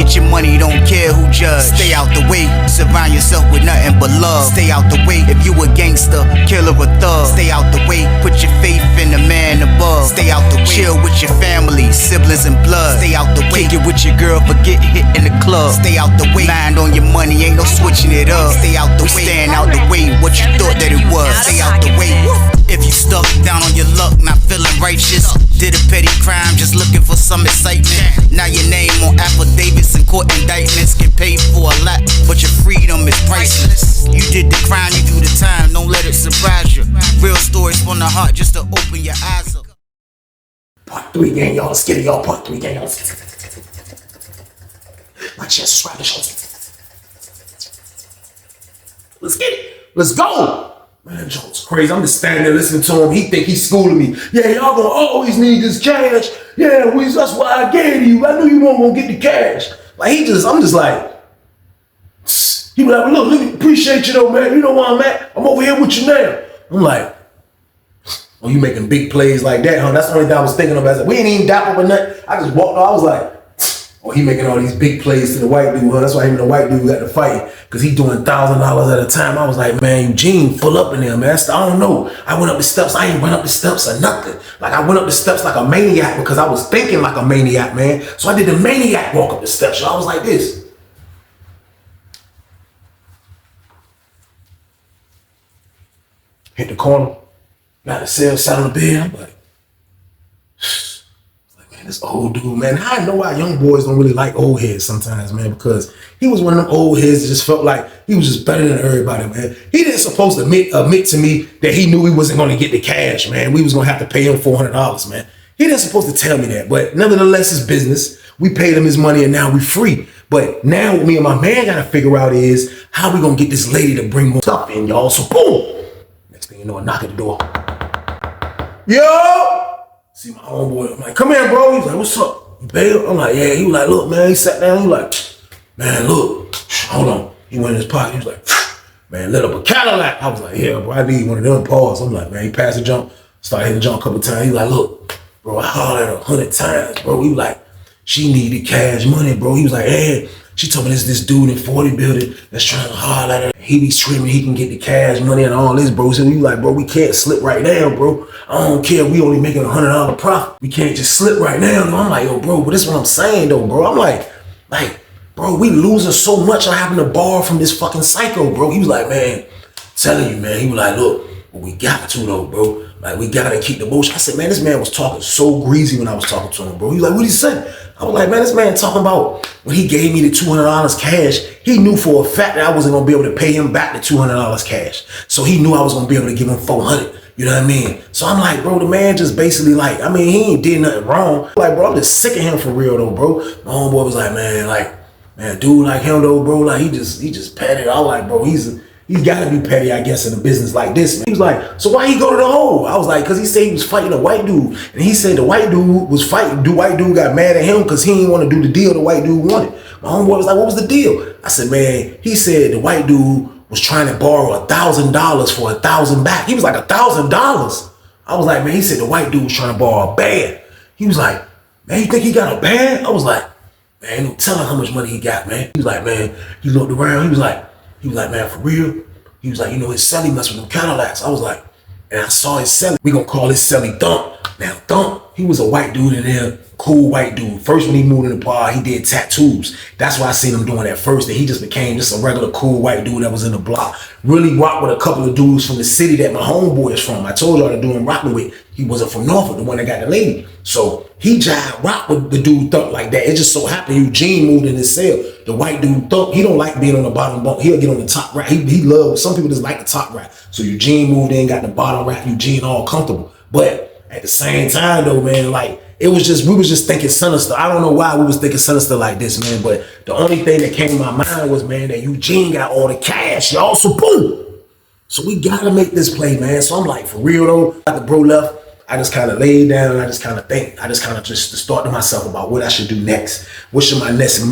Get your money, don't care who judge. Stay out the way, surround yourself with nothing but love. Stay out the way, if you a gangster, killer or thug. Stay out the way, put your faith in the man above. Stay out the way, chill with your family, siblings and blood. Stay out the way, kick it with your girl, forget hit in the club. Stay out the way, mind on your money, ain't no switching it up. Stay out the way, stand out the way, what you thought that it was. Stay out the way. If you stuck down on your luck, not feeling righteous, did a petty crime, just looking for some excitement. Now your name on affidavits and court indictments, get paid for a lot, but your freedom is priceless. You did the crime, you do the time, don't let it surprise you. Real stories from the heart, just to open your eyes up. Part 3, gang, y'all. Let's get it, y'all. Part 3, gang, y'all. My chest, subscribe to the show. Let's get it. Let's go. Man, Jones crazy. I'm just standing there listening to him. He think he's schooling me. Yeah, y'all gonna always need this cash. Yeah, that's why I gave you. I knew you weren't gonna get the cash. Like I'm just like, he be like, look, appreciate you though, man. You know where I'm at. I'm over here with you now. I'm like, oh, you making big plays like that, huh? That's the only thing I was thinking about. I said, we ain't even dapper or nothing. I just walked off. I was like, oh, he making all these big plays to the white dude, huh? That's why him and the white dude got to fight, because he doing $1,000 at a time. I was like, man, Eugene full up in there, man. I don't know. I went up the steps. I ain't went up the steps or nothing. Like, I went up the steps like a maniac because I was thinking like a maniac, man. So I did the maniac walk up the steps. So I was like this. Hit the corner. Got the cell, sat on the bed. I'm like, man, this old dude, man. I know why young boys don't really like old heads sometimes, man, because he was one of them old heads that just felt like he was just better than everybody, man. He didn't supposed to admit to me that he knew he wasn't going to get the cash, man. We was going to have to pay him $400, man. He didn't supposed to tell me that, but nevertheless, it's business. We paid him his money and now we free. But now what me and my man got to figure out is how we going to get this lady to bring more stuff in, y'all. So boom. Next thing you know, I knock at the door. Yo! See my homeboy, I'm like, come here, bro. He's like, what's up? You bail? I'm like, yeah. He was like, look, man. He sat down. He was like, man, look, hold on. He went in his pocket. He was like, man, lit up a Cadillac. I was like, yeah, bro, I need one of them. Pause. I'm like, man, he passed the jump. Started hitting the jump a couple times. He was like, look, bro, I hollered at her 100 times, bro. He was like, she needed cash money, bro. He was like, hey, she told me this dude in 40 building that's trying to holler at her. He be screaming he can get the cash money and all this, bro. So we like, bro, we can't slip right now, bro. I don't care. We only making $100 profit. We can't just slip right now. No, I'm like, yo, bro, but this is what I'm saying, though, bro. I'm like, bro, we losing so much. I'm having to borrow from this fucking psycho, bro. He was like, man, telling you, man. He was like, look, we got to, though, bro. Like, we got to keep the motion. I said, man, this man was talking so greasy when I was talking to him, bro. He was like, what he say? I was like, man, this man talking about when he gave me the $200 cash, he knew for a fact that I wasn't going to be able to pay him back the $200 cash. So he knew I was going to be able to give him $400. You know what I mean? So I'm like, bro, the man just basically like, I mean, he ain't did nothing wrong. Like, bro, I'm just sick of him for real, though, bro. My homeboy was like, man, dude like him, though, bro, like, he just petty. I was like, bro, he's got to be petty, I guess, in a business like this. Man. He was like, so why he go to the hole? I was like, because he said he was fighting a white dude. And he said the white dude was fighting. The white dude got mad at him because he didn't want to do the deal the white dude wanted. My homeboy was like, what was the deal? I said, man, he said the white dude was trying to borrow $1,000 for 1,000 back. He was like, $1,000? I was like, man, he said the white dude was trying to borrow a band. He was like, man, you think he got a band? I was like, man, ain't no telling how much money he got, man. He was like, man, he looked around. He was like, man, for real? He was like, you know, his celly messed with them Cadillacs. I was like, and I saw his celly. We gonna call his celly Thump. Now, Thump, he was a white dude in there, cool white dude. First, when he moved in the bar, he did tattoos. That's why I seen him doing that first. And he just became just a regular cool white dude that was in the block. Really rocked with a couple of dudes from the city that my homeboy is from. I told y'all the dude I'm rocking with, he wasn't from Norfolk, the one that got the lady. So he jive rock with the dude Thump like that. It just so happened Eugene moved in his cell. The white dude Thump, he don't like being on the bottom bunk. He'll get on the top rack. He loves, some people just like the top rack. So Eugene moved in, got the bottom rack. Eugene all comfortable. But at the same time though, man, like, it was just, we was just thinking sinister. I don't know why we was thinking sinister like this, man. But the only thing that came to my mind was, man, that Eugene got all the cash, y'all. So boom. So we gotta make this play, man. So I'm like, for real though, after bro left, I just kind of laid down and I just kind of think. I just kind of just thought to myself about what I should do next. What should my next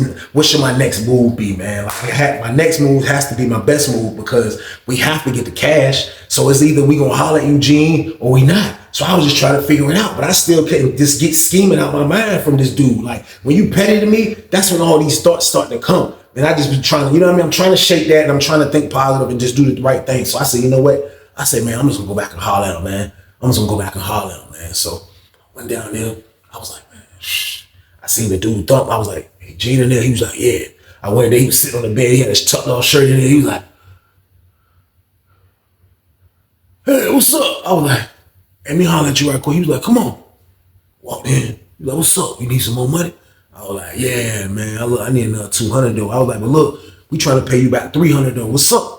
move be, man? Like my next move has to be my best move because we have to get the cash. So it's either we gonna holler at Eugene or we not. So I was just trying to figure it out, but I still couldn't just get scheming out my mind from this dude. Like when you petty to me, that's when all these thoughts start to come. And I just be trying to, you know what I mean? I'm trying to shake that and I'm trying to think positive and just do the right thing. So I said, you know what? I said, man, I'm just gonna go back and holler at him, man. I'm just gonna go back and holler at him, man. So I went down there. I was like, man, shh. I seen the dude thump. I was like, hey, Gene in there? He was like, yeah. I went in there. He was sitting on the bed. He had his tucked off shirt in there. He was like, hey, what's up? I was like, let me holler at you right quick. He was like, come on. Walked in. He was like, what's up? You need some more money? I was like, yeah, man. I need another 200 though. I was like, but look, we trying to pay you back 300 though. What's up?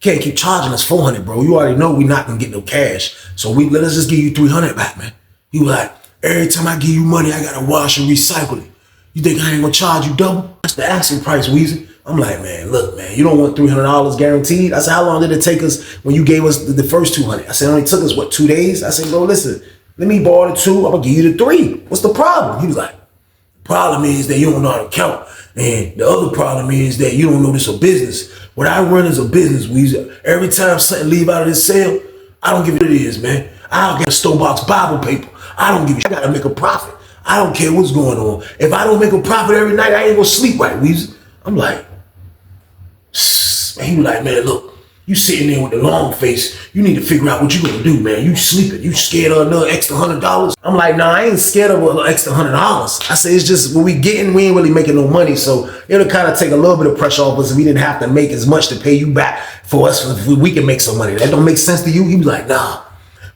Can't keep charging us 400, bro. You already know we not gonna get no cash. So let us just give you 300 back, man. He was like, every time I give you money, I gotta wash and recycle it. You think I ain't gonna charge you double? That's the asking price, Weezy. I'm like, man, look, man, you don't want $300 guaranteed? I said, how long did it take us when you gave us the first 200? I said, it only took us, what, 2 days? I said, bro, listen, let me borrow the 2, I'm gonna give you the 3. What's the problem? He was like, the problem is that you don't know how to count. And the other problem is that you don't know this a business. What I run is a business, Weezy. Every time something leave out of this sale, I don't give it is, man. I'll get a Starbucks Bible paper. I don't give a shit. I gotta make a profit. I don't care what's going on. If I don't make a profit every night, I ain't gonna sleep right, Weezy. I'm like, man, he was like, man, look, you sitting there with the long face. You need to figure out what you gonna do, man. You sleeping. You scared of another extra $100? I'm like, nah, I ain't scared of an extra $100. I say, it's just when we ain't really making no money. So it'll kind of take a little bit of pressure off us if we didn't have to make as much to pay you back for us if we can make some money. That don't make sense to you? He was like, nah,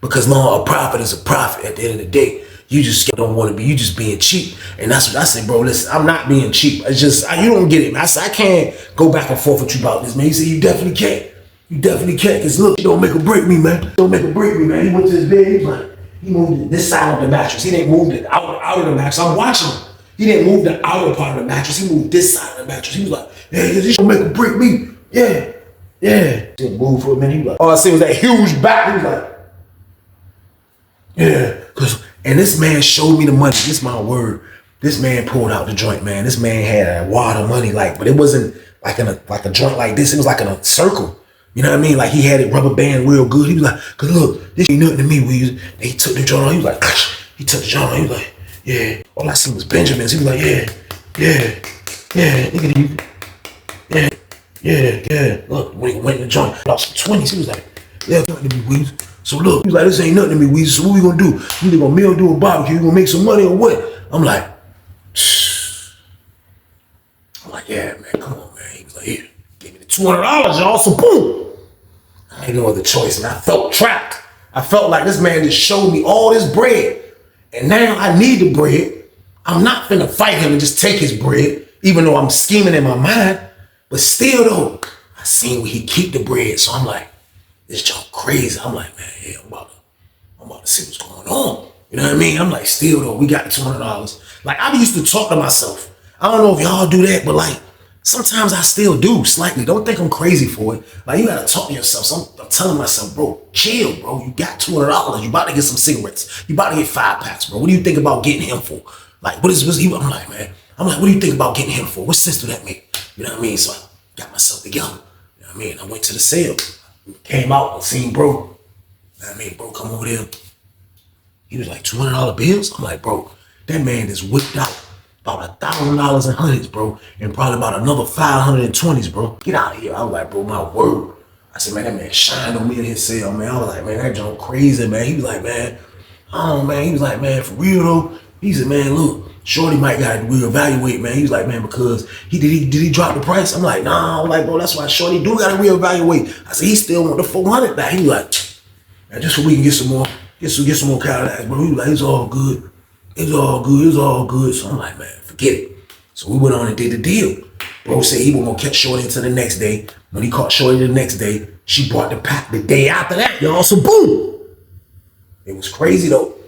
because no, a profit is a profit at the end of the day. You just don't want to be, you just being cheap. And that's what I said, bro, listen, I'm not being cheap. It's just, you don't get it, man. I said, I can't go back and forth with you about this, man. He said, you definitely can't. You definitely can't, because look, you don't make or break me, man. Don't make or break me, man. He went to his bed, he was like, he moved this side of the mattress. He didn't move it out of the mattress. I'm watching him. He didn't move the outer part of the mattress. He moved this side of the mattress. He was like, yeah, this don't make or break me. Yeah, yeah. Didn't move for a minute. He was like, all I see was that huge back. He was like, yeah. And this man showed me the money. This is my word. This man pulled out the joint, man. This man had a wad of money, but it wasn't like a joint like this. It was like in a circle. You know what I mean? Like he had it rubber band real good. He was like, cause look, this ain't nothing to me. He took the joint on. He was like, he took the joint on. He was like, yeah. All I see was Benjamins. He was like, yeah, nigga, yeah. Look, when he went in the joint, lost some 20s. He was like, yeah, nothing to me, Weezy. So look, he was like, this ain't nothing to me, Weezy. So what we gonna do? We either gonna meal do a barbecue, we gonna make some money or what? I'm like, yeah, man, come on, man. He was like, here, give me the $200, y'all. So boom. I ain't no other choice, and I felt trapped. I felt like this man just showed me all this bread, and now I need the bread. I'm not finna fight him and just take his bread, even though I'm scheming in my mind. But still, though, I seen where he keep the bread, so I'm like, this junk crazy. I'm like, man, yeah, I'm about to see what's going on. You know what I mean? I'm like, still, though, we got the $200. Like, I used to talk to myself. I don't know if y'all do that, but like, sometimes I still do, slightly. Don't think I'm crazy for it. Like, you gotta talk to yourself. So I'm telling myself, bro, chill, bro. You got $200. You about to get some cigarettes. You about to get 5 packs, bro. What do you think about getting him for? Like, what's he? I'm like, man. I'm like, what do you think about getting him for? What sense do that make? You know what I mean? So I got myself together. You know what I mean? I went to the sale. Came out and seen bro. You know what I mean? Bro, come over there. He was like, $200 bills? I'm like, bro, that man just whipped out about $1,000 in hundreds, bro, and probably about another 520s, bro. Get out of here. I was like, bro, my word. I said, man, that man shined on me in his cell, man. I was like, man, that junk crazy, man. He was like, man, oh, man. He was like, man, for real, though. He said, man, look, Shorty might gotta reevaluate, man. He was like, man, because did he drop the price? I'm like, nah. I'm like, bro, that's why Shorty do gotta reevaluate. I said, he still want the 400 back. He was like, man, just so we can get some more Cadillacs, bro. He was like, it's all good. It's all good. So I'm like, man, forget it. So we went on and did the deal. Bro said he was gonna catch Shorty until the next day. When he caught Shorty the next day, she brought the pack the day after that, y'all. So boom. It was crazy though.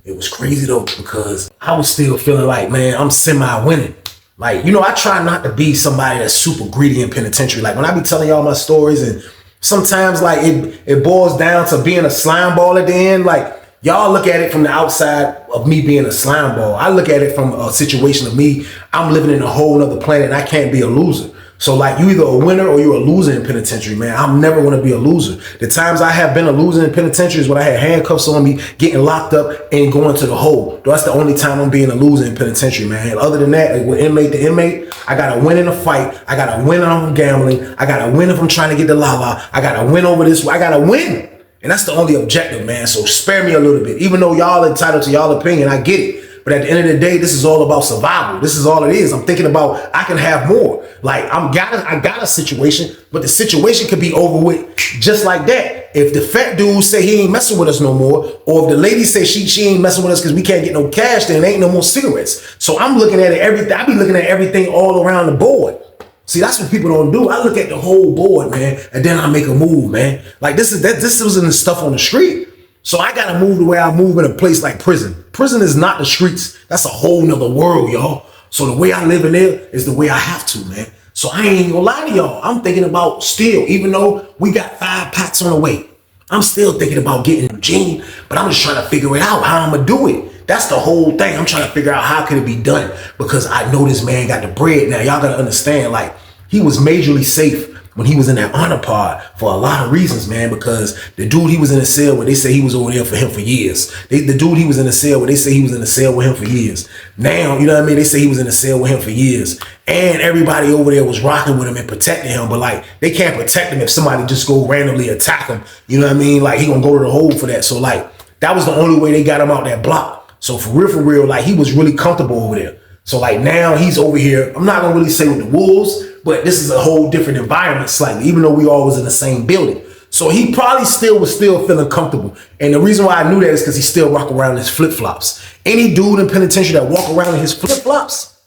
Because I was still feeling like, man, I'm semi-winning. Like, you know, I try not to be somebody that's super greedy in penitentiary. Like when I be telling y'all my stories, and sometimes like it boils down to being a slime ball at the end. Like Y'all look at it from the outside of me being a slime ball. I look at it from a situation of me, I'm living in a whole other planet and I can't be a loser. So like you either a winner or you're a loser in penitentiary, man. I'm never gonna be a loser. The times I have been a loser in penitentiary is when I had handcuffs on me, getting locked up and going to the hole. That's the only time I'm being a loser in penitentiary, man. Other than that, like with inmate to inmate, I gotta win in a fight. I gotta win on gambling. I gotta win if I'm trying to get the la-la. I gotta win over this. I gotta win. And that's the only objective, man. So spare me a little bit. Even though y'all entitled to y'all opinion, I get it. But at the end of the day, this is all about survival. This is all it is. I'm thinking about I can have more. Like I got a situation, but the situation could be over with just like that. If the fat dude say he ain't messing with us no more, or if the lady say she ain't messing with us because we can't get no cash, then ain't no more cigarettes. So I'm looking at it everything. I be looking at everything all around the board. See, that's what people don't do. I look at the whole board, man, and then I make a move, man. Like this isn't the stuff on the street. So I gotta move the way I move in a place like prison. Prison is not the streets. That's a whole nother world, y'all. So the way I live in there is the way I have to, man. So I ain't gonna lie to y'all. I'm thinking about still, even though we got 5 packs on the way, I'm still thinking about getting Eugene, but I'm just trying to figure it out how I'm gonna do it. That's the whole thing. I'm trying to figure out how can it be done because I know this man got the bread. Now y'all gotta understand, like he was majorly safe when he was in that honor pod for a lot of reasons, man, because the dude he was in a cell with, they say he was over there for him for years. The dude he was in a cell with, they say he was in a cell with him for years. Now, you know what I mean? They say he was in a cell with him for years. And everybody over there was rocking with him and protecting him. But like, they can't protect him if somebody just go randomly attack him. You know what I mean? Like he gonna go to the hole for that. So like, that was the only way they got him out that block. So for real, like he was really comfortable over there. So like now he's over here. I'm not gonna really say with the wolves, but this is a whole different environment slightly, even though we all was in the same building. So he probably was still feeling comfortable. And the reason why I knew that is because he still rock around in his flip-flops. Any dude in penitentiary that walk around in his flip-flops,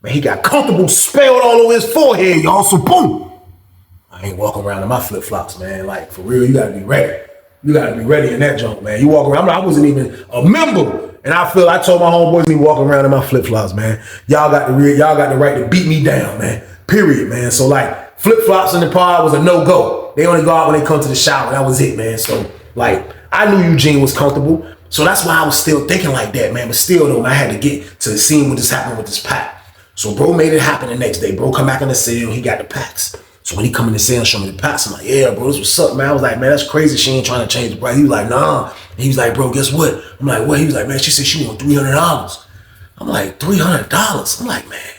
man, he got comfortable spelled all over his forehead, y'all. So boom. I ain't walking around in my flip-flops, man. Like for real, you gotta be ready. You gotta be ready in that junk, man. You walk around, I wasn't even a member. And I told my homeboys me walking around in my flip-flops, man. Y'all got the right to beat me down, man. Period, man. So like flip-flops in the pod was a no-go. They only go out when they come to the shower. That was it, man. So like I knew Eugene was comfortable. So that's why I was still thinking like that, man. But still though, I had to get to the scene when this happened with this pack. So bro made it happen the next day. Bro come back in the cell, he got the packs. So when he come in the cell and show me the packs, I'm like, yeah, bro, this what's up, man. I was like, man, that's crazy. She ain't trying to change the price. He was like, nah. And he was like, bro, guess what? I'm like, what? He was like, man, she said she want $300. I'm like, $300? I'm like, man,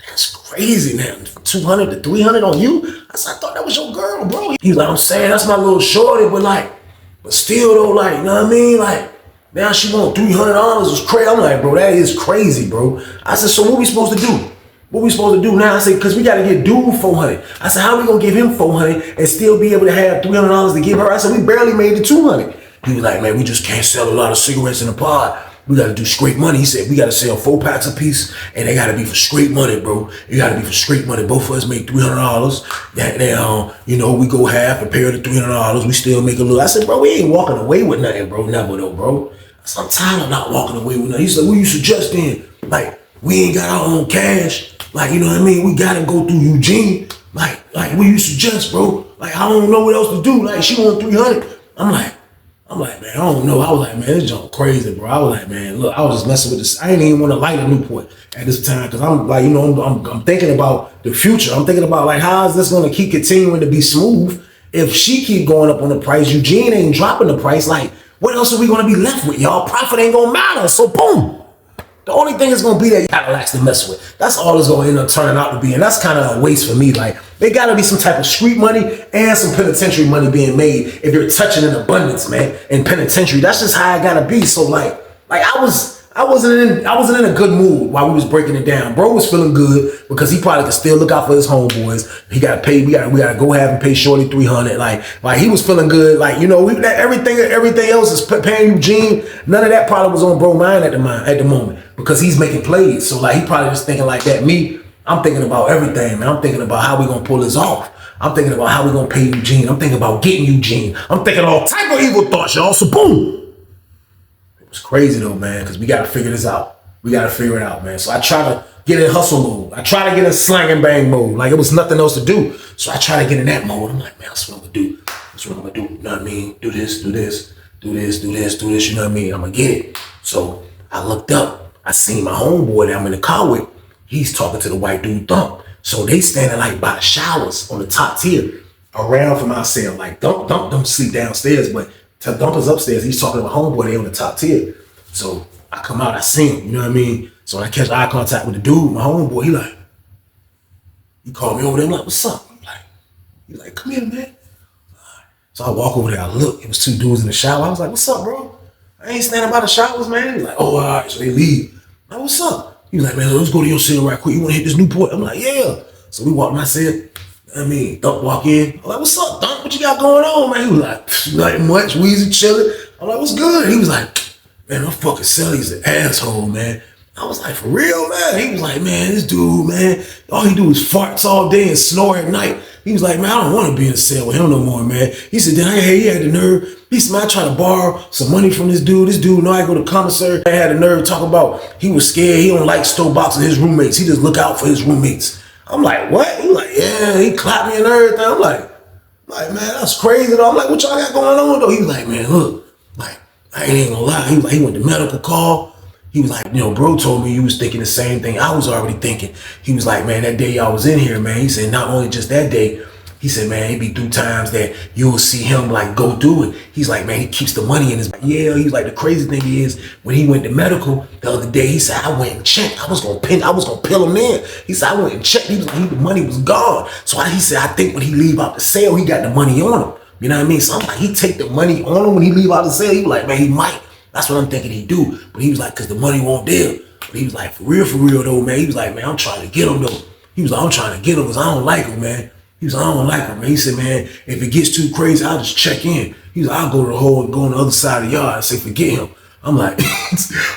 that's crazy, man. 200 to 300 on you? I said, I thought that was your girl, bro. He was like, I'm saying that's my little shorty, but still though, like, you know what I mean? Like, now she want $300 was crazy. I'm like, bro, that is crazy, bro. I said, so what we supposed to do? What we supposed to do now? I said, because we got to get dude 400. I said, how we going to give him 400 and still be able to have $300 to give her? I said, we barely made the 200. He was like, man, we just can't sell a lot of cigarettes in the pod. We got to do straight money. He said, we got to sell 4 packs a piece and they got to be for straight money, bro. You got to be for straight money. Both of us make $300. Then, you know, we go half and pay her the $300. We still make a little. I said, bro, we ain't walking away with nothing, bro. Never though, bro. I said, I'm tired of not walking away with nothing. He said, what you suggest then? Like, we ain't got our own cash. Like, you know what I mean? We gotta go through Eugene. Like, what you suggest, bro? Like, I don't know what else to do. Like, she want 300. I'm like, man, I don't know. I was like, man, this junk crazy, bro. I was like, man, look, I was just messing with this. I ain't even want to light a Newport at this time because I'm like, you know, I'm thinking about the future. I'm thinking about like, how is this gonna keep continuing to be smooth if she keep going up on the price? Eugene ain't dropping the price. Like, what else are we gonna be left with, y'all? Profit ain't gonna matter. So boom. The only thing is going to be that Cadillacs to mess with. That's all it's going to end up turning out to be. And that's kind of a waste for me. Like, there got to be some type of street money and some penitentiary money being made if you're touching in abundance, man, in penitentiary. That's just how I got to be. So, like I wasn't in a good mood while we was breaking it down. Bro was feeling good because he probably could still look out for his homeboys. He got to pay. We got to go have him pay Shorty 300. Like he was feeling good. Like, you know, everything else is paying Eugene. None of that probably was on bro mind at the moment because he's making plays. So like he probably just thinking like that. Me, I'm thinking about everything, man. I'm thinking about how we gonna pull this off. I'm thinking about how we gonna pay Eugene. I'm thinking about getting Eugene. I'm thinking all type of evil thoughts, y'all. So boom. It's crazy though, man, because we got to figure this out. We got to figure it out, man. So I try to get in hustle mode. I try to get in slang and bang mode. Like it was nothing else to do. So I try to get in that mode. I'm like, man, that's what I'm going to do. That's what I'm going to do. You know what I mean? Do this, do this, do this, do this, you know what I mean? I'm gonna get it. So I looked up, I seen my homeboy that I'm in the car with. He's talking to the white dude Thump. So they standing like by the showers on the top tier around from our cell. Like Thump don't sleep downstairs, but Thump is upstairs. He's talking to my homeboy, they on the top tier. So I come out, I see him, you know what I mean? So when I catch eye contact with the dude, my homeboy, he called me over there, I'm like, what's up? He's like, come here, man. So I walk over there, I look, it was two dudes in the shower. I was like, what's up, bro? I ain't standing by the showers, man. He's like, oh, all right. So they leave. I'm like, what's up? He was like, man, let's go to your cell right quick. You wanna hit this Newport? I'm like, yeah. So we walk in my cell. I mean, Thump walk in. I'm like, what's up, Thump? What you got going on, man? He was like, nothing much, Weezy chilling. I'm like, what's good? He was like, man, my fucking celly's an asshole, man. I was like, for real, man? He was like, man, this dude, man, all he do is farts all day and snore at night. He was like, man, I don't want to be in a cell with him no more, man. He said, then I heard he had the nerve. He said, man, I tried to borrow some money from this dude. This dude know I go to commissary. I had the nerve to talk about he was scared. He don't like store boxing his roommates. He just look out for his roommates. I'm like, what? He like, yeah, he clapped me and everything. I'm like, man, that's crazy though. I'm like, what y'all got going on though? He was like, man, look, like, I ain't gonna lie. He was like, he went to medical call. He was like, bro told me you was thinking the same thing I was already thinking. He was like, man, that day y'all was in here, man. He said, not only just that day, he said, man, it be through times that you'll see him like go do it. He's like, man, he keeps the money in his, yeah. He was like, the crazy thing is when he went to medical the other day, he said, I went and checked. I was gonna pill him in. He said, I went and checked. He was like, the money was gone. So he said, I think when he leave out the cell, he got the money on him. You know what I mean? So I'm like, he take the money on him when he leave out the cell. He was like, man, he might. That's what I'm thinking he do. But he was like, cause the money won't there. But he was like, for real though, man. He was like, man, I'm trying to get him though. He was like, I'm trying to get him cause I don't like him, man. He was like, I don't like him, man. He said, man, if it gets too crazy, I'll just check in. He was like, I'll go to the hole and go on the other side of the yard and say, forget him. I'm like,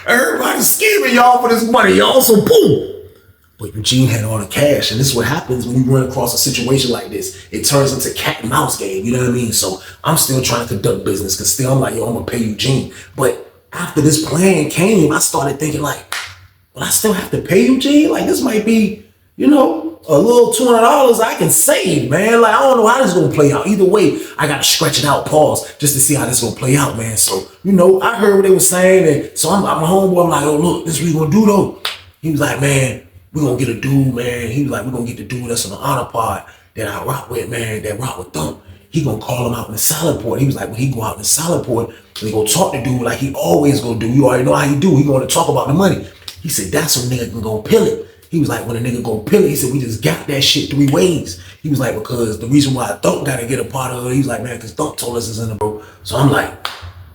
everybody's scheming y'all for this money, y'all, so boom. But Eugene had all the cash, and this is what happens when you run across a situation like this. It turns into cat and mouse game, you know what I mean? So I'm still trying to conduct business, because still I'm like, yo, I'm gonna pay Eugene. But after this plan came, I started thinking like, well, I still have to pay Eugene? Like this might be, a little $200 I can save, man. Like, I don't know how this is gonna play out. Either way, I gotta stretch it out, pause, just to see how this is gonna play out, man. So, I heard what they were saying, and so I'm my homeboy, I'm like, oh, look, this is what we gonna do though. He was like, man, we're gonna get a dude, man. He was like, we're gonna get the dude that's on the honor pod that I rock with, man, that rock with Thump. He gonna call him out in the salad port. He was like, when he go out in the salad port, he gonna talk to dude like he always gonna do. You already know how he do. He gonna talk about the money. He said, that's when nigga can go pill it. He was like, when a nigga go pill it, he said, we just got that shit 3 ways. He was like, because the reason why Thump gotta get a part of it, he's like, man, because Thump told us it's in the bro. So I'm like,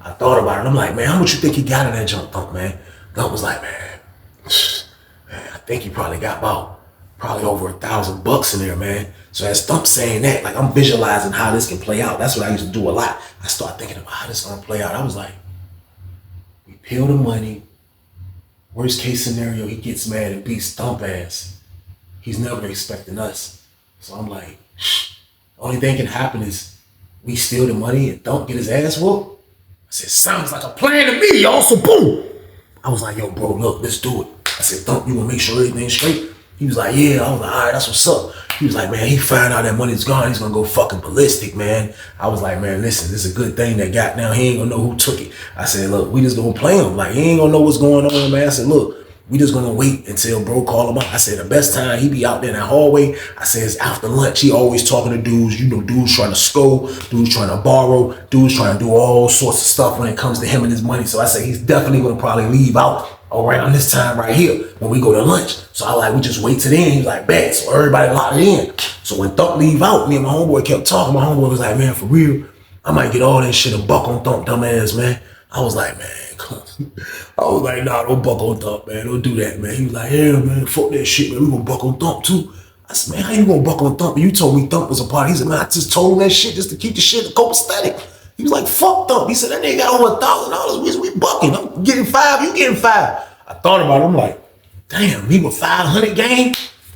I thought about it. I'm like, man, how much you think he got in that junk, Thump, man? Thump was like, man, I think he probably got about over $1,000 in there, man. So as Thump saying that, like I'm visualizing how this can play out. That's what I used to do a lot. I start thinking about how this is gonna play out. I was like, we peel the money. Worst case scenario, he gets mad and beats Thump ass. He's never expecting us. So I'm like, only thing can happen is we steal the money and Thump get his ass whooped. I said, sounds like a plan to me, y'all. So boom. I was like, yo, bro, look, let's do it. I said, Thump, you gonna make sure everything's straight? He was like, yeah. I was like, all right, that's what's up. He was like, man, he found out that money's gone. He's gonna go fucking ballistic, man. I was like, man, listen, this is a good thing that got down. He ain't gonna know who took it. I said, look, we just gonna play him. Like, he ain't gonna know what's going on, man. I said, look, we just gonna wait until bro call him out. I said, the best time he be out there in that hallway, I said, it's after lunch. He always talking to dudes. Dudes trying to score, dudes trying to borrow, dudes trying to do all sorts of stuff when it comes to him and his money. So I said, he's definitely gonna probably leave out around this time right here when we go to lunch. So I like, we just wait till then. He was like, bet. So everybody locked it in. So when Thump leave out, me and my homeboy kept talking. My homeboy was like, man, for real, I might get all that shit and buck on Thump, dumbass, man. I was like, man, come on. I was like, nah, don't buck on Thump, man. Don't do that, man. He was like, yeah, man, fuck that shit, man. We gonna buck on Thump too. I said, man, how you gonna buck on Thump? You told me Thump was a part. He said, man, I just told him that shit just to keep the shit copacetic. He was like, fuck Thump. He said, that nigga got over $1,000. We bucking. I'm getting 5, you getting 5. I thought about it. I'm like, damn, he was 500 game.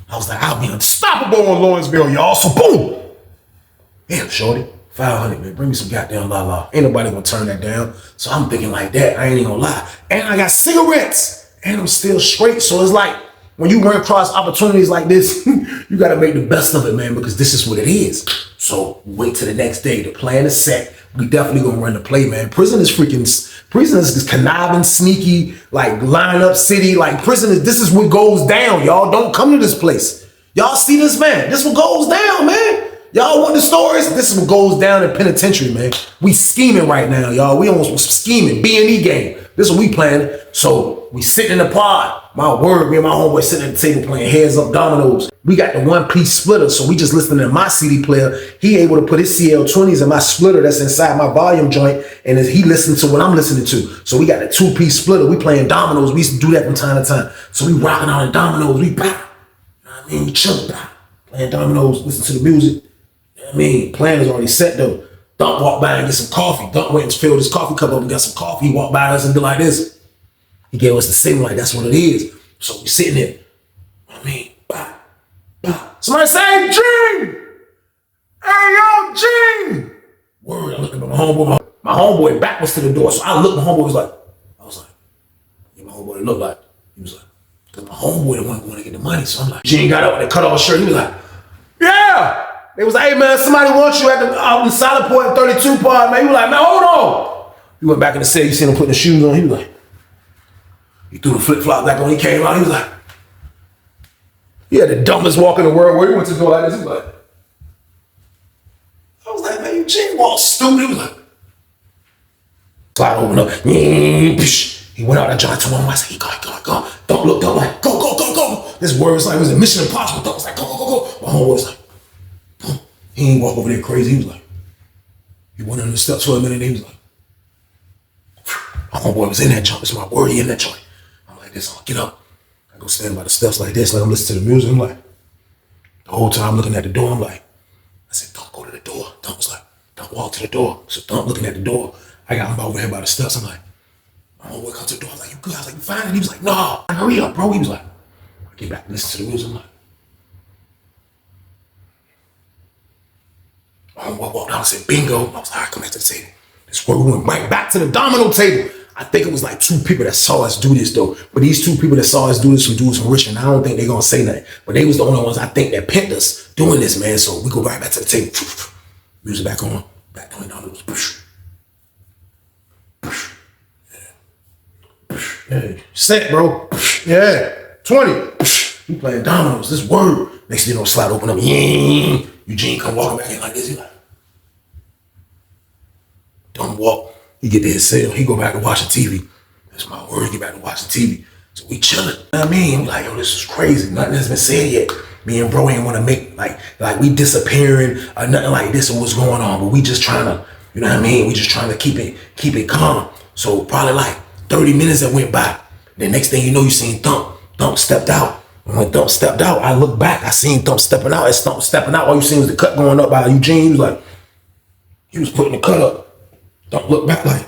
I was like, I'll be unstoppable on Lawrenceville, y'all. So boom. Damn, shorty, 500, man. Bring me some goddamn la. Ain't nobody gonna turn that down. So I'm thinking like that. I ain't even gonna lie. And I got cigarettes. And I'm still straight. So it's like, when you run across opportunities like this, you gotta make the best of it, man, because this is what it is. So wait till the next day. The plan is set. we definitely gonna run the play, man. Prison is this conniving, sneaky, like line up city. Like prison is, this is what goes down, y'all. Don't come to this place. Y'all see this, man. This is what goes down, man. Y'all want the stories? This is what goes down in penitentiary, man. We scheming right now, y'all. We almost scheming, B&E game. This is what we planning. So we sitting in the pod. My word, me and my homeboy sitting at the table playing heads up dominoes. We got the one-piece splitter, so we just listening to my CD player. He able to put his CL20s in my splitter that's inside my volume joint, and he listening to what I'm listening to. So we got a two-piece splitter. We playing dominoes. We used to do that from time to time. So we rocking out in dominoes. We bop. You know what I mean? We chilling, bop. Playing dominoes, listen to the music. You know what I mean? Plan is already set, though. Dunk walked by and get some coffee. Dunk went and filled his coffee cup up and got some coffee. He walked by us and did like this. He gave us the signal like that's what it is. So we sitting there. You know what I mean? Bah, bah. Somebody say, Gene! Hey, yo, Gene! Word, I looked at my homeboy. My homeboy back was to the door. So I looked, my homeboy was like, yeah, my homeboy looked like, he was like, because my homeboy the one going to get the money. So I'm like, Gene got up with a cut off shirt. He was like, yeah! They was like, hey, man, somebody wants you out in Solid Point 32 pod, man. He was like, man, hold on. He went back in the cell. You seen him putting the shoes on. He was like, he threw the flip-flop back on. He came out. He was like, he had the dumbest walk in the world where he went to go like this. He was like, I was like, man, you Gene walk stupid. He was like, slide open up. He went out and John told him, I said, go. Don't look, don't like, go. This word was like, it was a Mission Impossible. Don't was like, go. My homeboy was like, he ain't walk over there crazy. He was like, he went under the steps for a minute. And he was like, my homeboy was in that joint. It's my word, he in that joint. I'm like this, I'll get up. I go stand by the steps like this, like I'm listening to the music. I'm like, the whole time looking at the door, I'm like, I said, don't go to the door. Don't was like, don't walk to the door. So don't looking at the door. I got him over here by the steps. I'm like, my homeboy comes to the door. I'm like, you good? I was like, you fine? And he was like, no, hurry up, bro. He was like, I get back and listen to the music. I'm like, my homeboy walked out and said, bingo. I was like, all right, come back to the table. This word, we went right back to the domino table. I think it was like two people that saw us do this though. But these two people that saw us do this from dudes from Richmond, I don't think they're gonna say nothing. But they was the only ones I think that pimped us doing this, man. So we go right back to the table. Music back on. Back doing dominoes. Yeah. Set, bro. Yeah. 20. We playing dominoes. This word. Next thing you know, slide open up. Eugene come walking back in like this. He like, don't walk. He get to his cell. He go back to watching TV. That's my word. He get back to watching TV. So we chilling. You know what I mean? We like, yo, this is crazy. Nothing has been said yet. Me and bro ain't want to make like we disappearing or nothing like this or what's going on. But we just trying to, you know what I mean? We just trying to keep it calm. So probably like 30 minutes that went by. The next thing you know, you seen Thump. Thump stepped out. And when Thump stepped out, I looked back. I seen Thump stepping out. As Thump stepping out, all you seen was the cut going up by Eugene. He was like, he was putting the cut up. Don't look back like,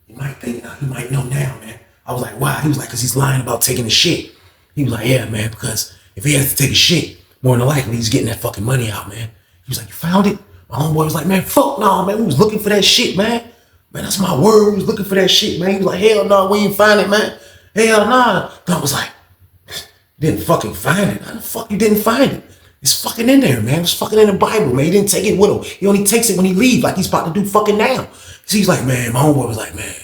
you might think, you might know now, man. I was like, why? He was like, because he's lying about taking a shit. He was like, yeah, man, because if he has to take a shit, more than likely he's getting that fucking money out, man. He was like, you found it? My homeboy was like, man, fuck no, man. We was looking for that shit, man. Man, that's my word. We was looking for that shit, man. He was like, hell no, we ain't find it, man. Hell no. I was like, didn't fucking find it. How the fuck you didn't find it? It's fucking in there, man. It's fucking in the Bible, man. He didn't take it with him. He only takes it when he leaves, like he's about to do fucking now. So he's like, man, my homeboy was like, man.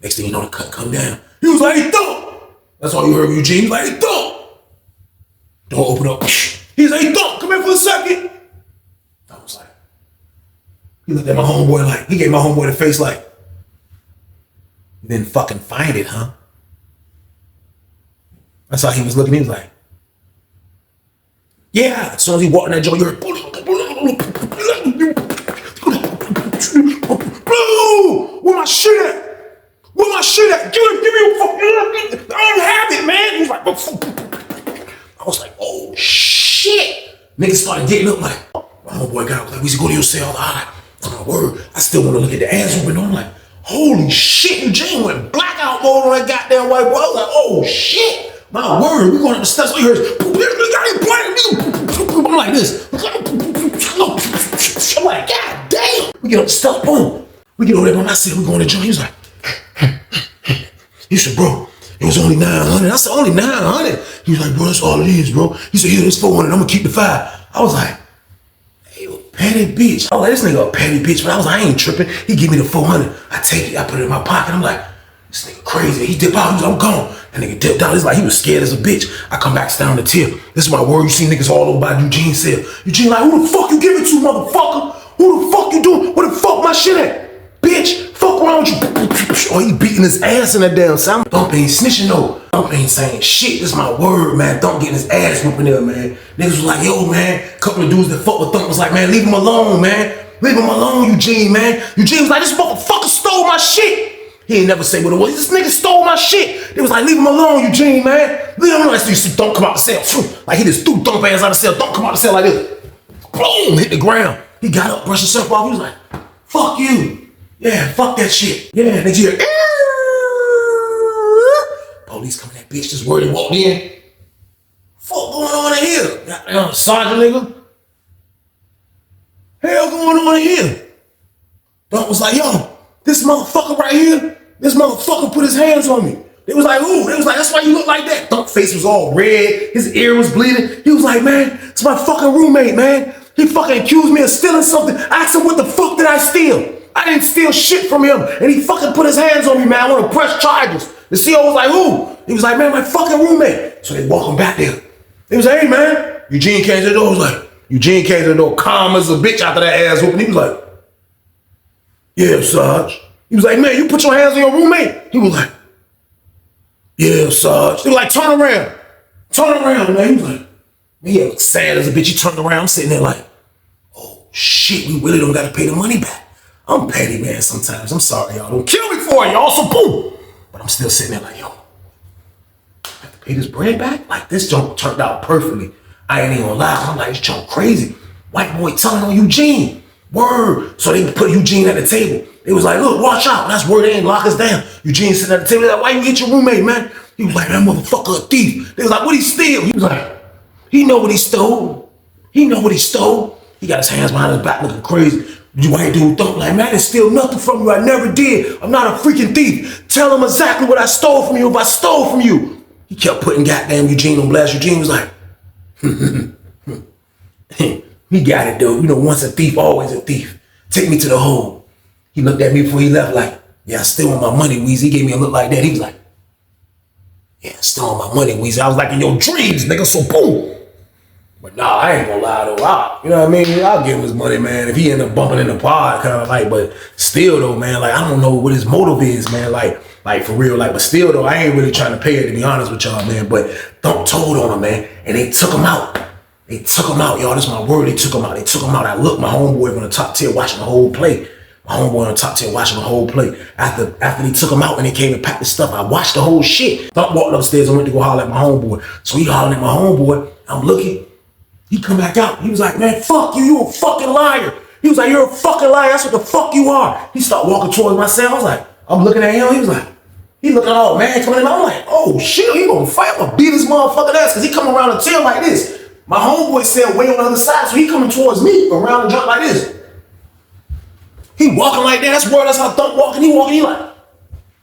Next thing you know, the cut come down. He was like, hey, Thump. That's all you heard, Eugene. He was like, hey, Thump. Door open up. He's like, hey, Thump, come here for a second. I was like, he looked at my homeboy like, he gave my homeboy the face like, you didn't fucking find it, huh? That's how he was looking. He was like, yeah. As soon as he walked in that joint, you heard, where my shit at? Where my shit at? Give me a fucking, I don't have it, man. He was like, I was like, oh shit. Niggas started getting up like, my homeboy got up like, we should go to your cell. Oh my word. I still want to look at the ass open. I'm like, holy shit. Eugene went blackout mode on that goddamn white boy. I was like, oh shit. My word, we going up the steps. We heard, I'm like this. I'm like, god damn. We get up the steps, boom. We get over there when I said we going to join. He was like, he said, bro, it was only 900. I said, only 900? He was like, bro, that's all it is, bro. He said, here, it's 400. I'm gonna keep the 5. I was like, hey, Petty bitch. Oh, this nigga a petty bitch, but I ain't tripping. He give me the 400. I take it, I put it in my pocket. I'm like, this nigga crazy. He dip out, he's like, I'm gone. That nigga dipped out. It's like he was scared as a bitch. I come back down the tip. This is my word. You see niggas all over by Eugene said. Eugene like, who the fuck you give it to, motherfucker? Who the fuck you doing? Where the fuck my shit at? Bitch, fuck around with you. Oh, he beating his ass in that damn sound. Thump ain't snitching though. Thump ain't saying shit. This is my word, man. Thump getting his ass whooping there, man. Niggas was like, yo, man. Couple of dudes that fuck with Thump was like, man, leave him alone, man. Leave him alone, Eugene, man. Eugene was like, this motherfucker stole my shit. He ain't never say what it was. This nigga stole my shit. They was like, leave him alone, Eugene, man. Leave him alone. I see Thump come out the cell. Like he just threw Thump ass out of the cell. Thump come out the cell like this. Boom, hit the ground. He got up, brushed himself off. He was like, fuck you. Yeah, fuck that shit. Yeah, next year. Police coming that bitch just worried and walked in. Fuck going on in here? Goddamn sergeant nigga. Hell going on in here? Thump was like, yo, this motherfucker right here, this motherfucker put his hands on me. They was like, ooh, they was like, that's why you look like that. Thump's face was all red, his ear was bleeding. He was like, man, it's my fucking roommate, man. He fucking accused me of stealing something. I asked him, what the fuck did I steal? I didn't steal shit from him. And he fucking put his hands on me, man. I want to press charges. The CO was like, who? He was like, man, my fucking roommate. So they walk him back there. He was like, hey, man. Eugene came to the door. Eugene came to the door, calm as a bitch after that ass whooping. He was like, yeah, Sarge. He was like, man, you put your hands on your roommate? He was like, yeah, Sarge. They were like, turn around. Turn around, man. He was like, man, he looked sad as a bitch. He turned around. I'm sitting there like, oh, shit, we really don't got to pay the money back. I'm petty, man, sometimes. I'm sorry, y'all. Don't kill me for it, y'all. So boom. But I'm still sitting there like, yo, I have to pay this bread back? Like, this junk turned out perfectly. I ain't even gonna lie. I'm like, this junk crazy. White boy telling on Eugene. Word. So they put Eugene at the table. They was like, look, watch out. That's word, they ain't lock us down. Eugene sitting at the table. They like, why you get your roommate, man? He was like, that motherfucker a thief. They was like, what he steal? He was like, he know what he stole. He know what he stole. He got his hands behind his back looking crazy. You white dude thought like, man, I didn't steal nothing from you. I never did. I'm not a freaking thief. Tell him exactly what I stole from you if I stole from you. He kept putting goddamn Eugene on blast. Eugene was like, he got it though. You know, once a thief, always a thief. Take me to the hole. He looked at me before he left like, yeah, I still want my money, Weezy. He gave me a look like that. He was like, yeah, I still want my money, Weezy. I was like, in your dreams, nigga, so boom. But nah, I ain't gonna lie though. You know what I mean? I'll give him his money, man. If he end up bumping in the pod, kind of like, but still though, man, like, I don't know what his motive is, man. Like for real, like, but still though, I ain't really trying to pay it, to be honest with y'all, man. But Thump told on him, man, and they took him out. They took him out, y'all. This is my word. They took him out. They took him out. I looked, my homeboy on the top tier watching the whole play. My homeboy on the top tier watching the whole play. After they took him out and they came and packed the stuff, I watched the whole shit. Thump walked upstairs and went to go holler at my homeboy. So he hollering at my homeboy. I'm looking. He come back out. He was like, man, fuck you. You a fucking liar. He was like, you're a fucking liar. That's what the fuck you are. He started walking towards myself. I was like, I'm looking at him. He was like, he looking all mad coming in. I'm like, oh shit, he gonna fight. I'm gonna beat his motherfucking ass because he coming around the tail like this. My homeboy said way on the other side, so he coming towards me around the jump like this. He walking like that. That's word. That's how Thump walking. He walking. He like.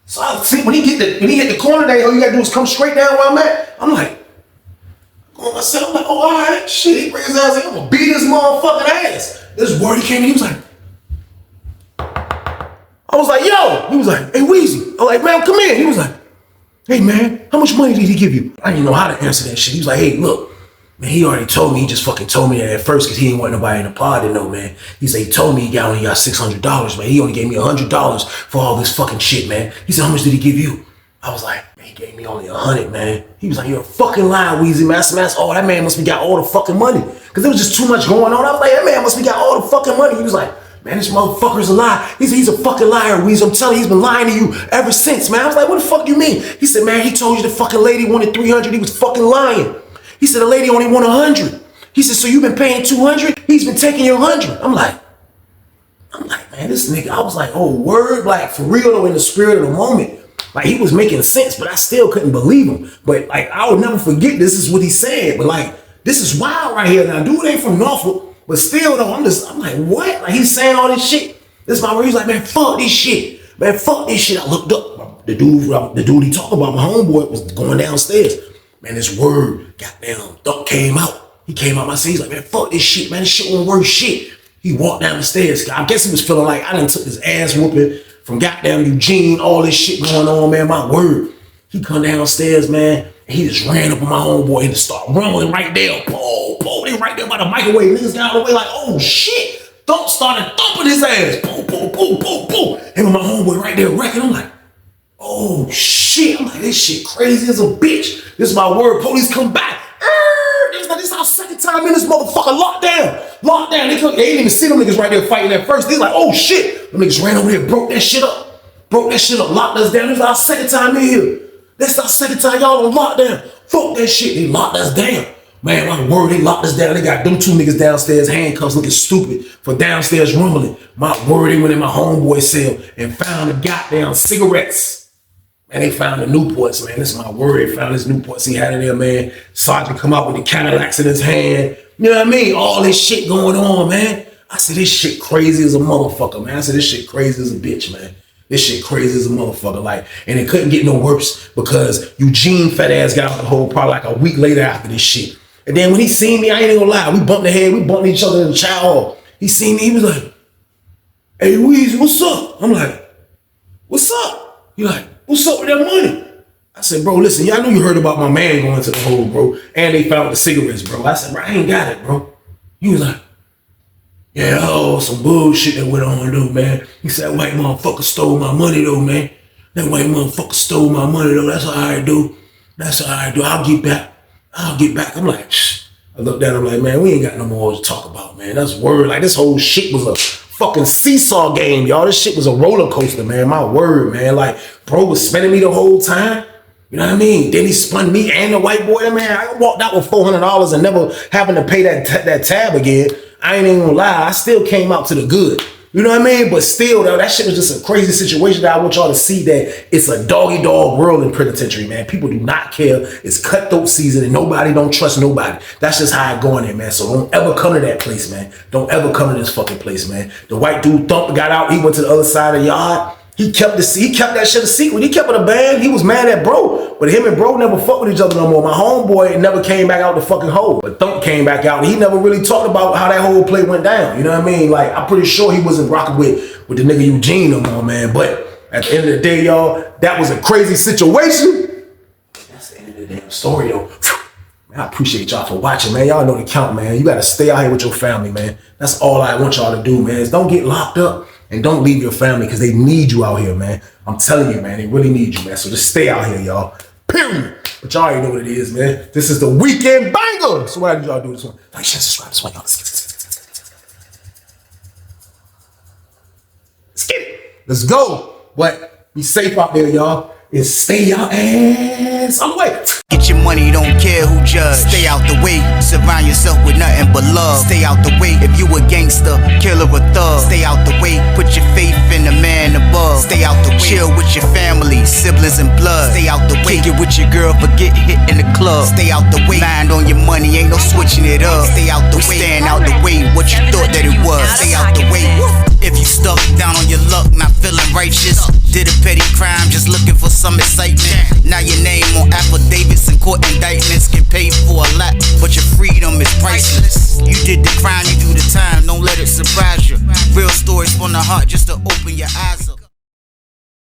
So I see when he hit the corner there, all you gotta do is come straight down where I'm at. I'm like, going myself. I'm like, oh, all right, shit. He bring his ass in. I'm gonna beat his motherfucking ass. This word he came in. He was like, I was like, yo. He was like, hey, Weezy. I was like, man, come in. He was like, hey, man, how much money did he give you? I didn't know how to answer that shit. He was like, hey, look. Man, he already told me. He just fucking told me that at first because he didn't want nobody in the pod to know, man. He said he told me he only got $600, man. He only gave me $100 for all this fucking shit, man. He said, how much did he give you? I was like, man, he gave me only 100, man. He was like, you're a fucking liar, Weezy, man. Oh, that man must be got all the fucking money. Because there was just too much going on. I was like, that man must be got all the fucking money. He was like, man, this motherfucker's a lie. He said, he's a fucking liar, Weezy. I'm telling you, he's been lying to you ever since, man. I was like, what the fuck you mean? He said, man, he told you the fucking lady wanted 300. He was fucking lying. He said, the lady only wanted 100. He said, so you've been paying 200? He's been taking your 100. I'm like, man, this nigga, I was like, oh, word, like, for real though, in the spirit of the moment. Like, he was making sense, but I still couldn't believe him. But, like, I would never forget this is what he said. But, like, this is wild right here. Now, dude ain't from Norfolk, but still, though, I'm like, what? Like, he's saying all this shit. This is my word. He's like, man, fuck this shit. Man, fuck this shit. I looked up. The dude he talked about, my homeboy, was going downstairs. Man, this word, goddamn, Thump came out. He came out my seat. He's like, man, fuck this shit, man. This shit won't work shit. He walked down the stairs. I guess he was feeling like I done took his ass whooping from goddamn Eugene, all this shit going on, man. My word. He come downstairs, man, and he just ran up on my homeboy and just start rumbling right there. Boom, boom, they right there by the microwave. Niggas got out of the way like, oh shit. Thump started thumping his ass. Boom, boom, boom, boom, boom. And my homeboy right there wrecking. I'm like, oh shit. I'm like, this shit crazy as a bitch. This is my word. Police come back. This is our second time in this motherfucker locked down. Locked down. They didn't even see them niggas right there fighting at first. They like, oh shit. Them niggas ran over there, broke that shit up. Broke that shit up, locked us down. This is our second time in here. That's our second time y'all on lockdown. Fuck that shit. They locked us down. Man, my word, they locked us down. They got them two niggas downstairs, handcuffs, looking stupid for downstairs rumbling. My word, they went in my homeboy's cell and found the goddamn cigarettes. And they found the Newports, man. This is my word. They found this Newports he had in there, man. Sergeant come out with the Cadillacs in his hand. You know what I mean? All this shit going on, man. I said, this shit crazy as a motherfucker, man. I said, this shit crazy as a bitch, man. This shit crazy as a motherfucker. Like, and it couldn't get no worse because Eugene fat ass got out the hole probably like a week later after this shit. And then when he seen me, I ain't gonna lie, we bumped the head, we bumped each other in the chow hall. He seen me, he was like, hey, Weezy, what's up? I'm like, what's up? He like, what's up with that money? I said, bro, listen, y'all know you heard about my man going to the hole, bro. And they found the cigarettes, bro. I said, bro, I ain't got it, bro. He was like, yeah, oh, some bullshit that went on, though, man. He said, that white motherfucker stole my money, though, man. That white motherfucker stole my money, though. That's all right, dude. That's all right, dude. I'll get back. I'll get back. I'm like, shh. I looked at him like, man, we ain't got no more to talk about, man. That's word. Like, this whole shit was a fucking seesaw game, y'all. This shit was a roller coaster, man. My word, man. Like, bro was spending me the whole time. You know what I mean? Then he spun me and the white boy. Man, I walked out with $400 and never having to pay that tab again. I ain't even gonna lie. I still came out to the good. You know what I mean? But still, though, that shit was just a crazy situation that I want y'all to see that it's a dog world in penitentiary, man. People do not care. It's cutthroat season and nobody don't trust nobody. That's just how it going there, man. So don't ever come to that place, man. Don't ever come to this fucking place, man. The white dude thumped, got out. He went to the other side of the yard. He kept that shit a secret. He kept it a band. He was mad at bro. But him and bro never fucked with each other no more. My homeboy never came back out the fucking hole. But Thump came back out and he never really talked about how that whole play went down. You know what I mean? Like, I'm pretty sure he wasn't rocking with the nigga Eugene no more, man. But at the end of the day, y'all, that was a crazy situation. That's the end of the damn story, though. Man, I appreciate y'all for watching, man. Y'all know the count, man. You got to stay out here with your family, man. That's all I want y'all to do, man, is don't get locked up. And don't leave your family because they need you out here, man. I'm telling you, man, they really need you, man. So just stay out here, y'all. Period. But y'all already know what it is, man. This is the weekend banger. So why did y'all do this one? Like, share, subscribe. This one, y'all. Let's get it. Let's go. But be safe out there, y'all. And stay your ass on the way. Get your money, don't care who judge. Stay out the way, surround yourself with nothing but love. Stay out the way if you a gangster, killer or thug. Stay out the way, put your faith in the man above. Stay out the way, chill with your family, siblings and blood. Stay out the way, kick it with your girl, forget hit in the club. Stay out the way, mind on your money, ain't no switching it up. Stay out the way, stand out the way, what you thought that it was. Stay out the way. If you stuck down on your luck, not feeling righteous, did a petty crime, just looking for some excitement. Now your name on affidavits and court indictments, get paid for a lot, but your freedom is priceless. You did the crime, you do the time, don't let it surprise you. Real stories from the heart, just to open your eyes up.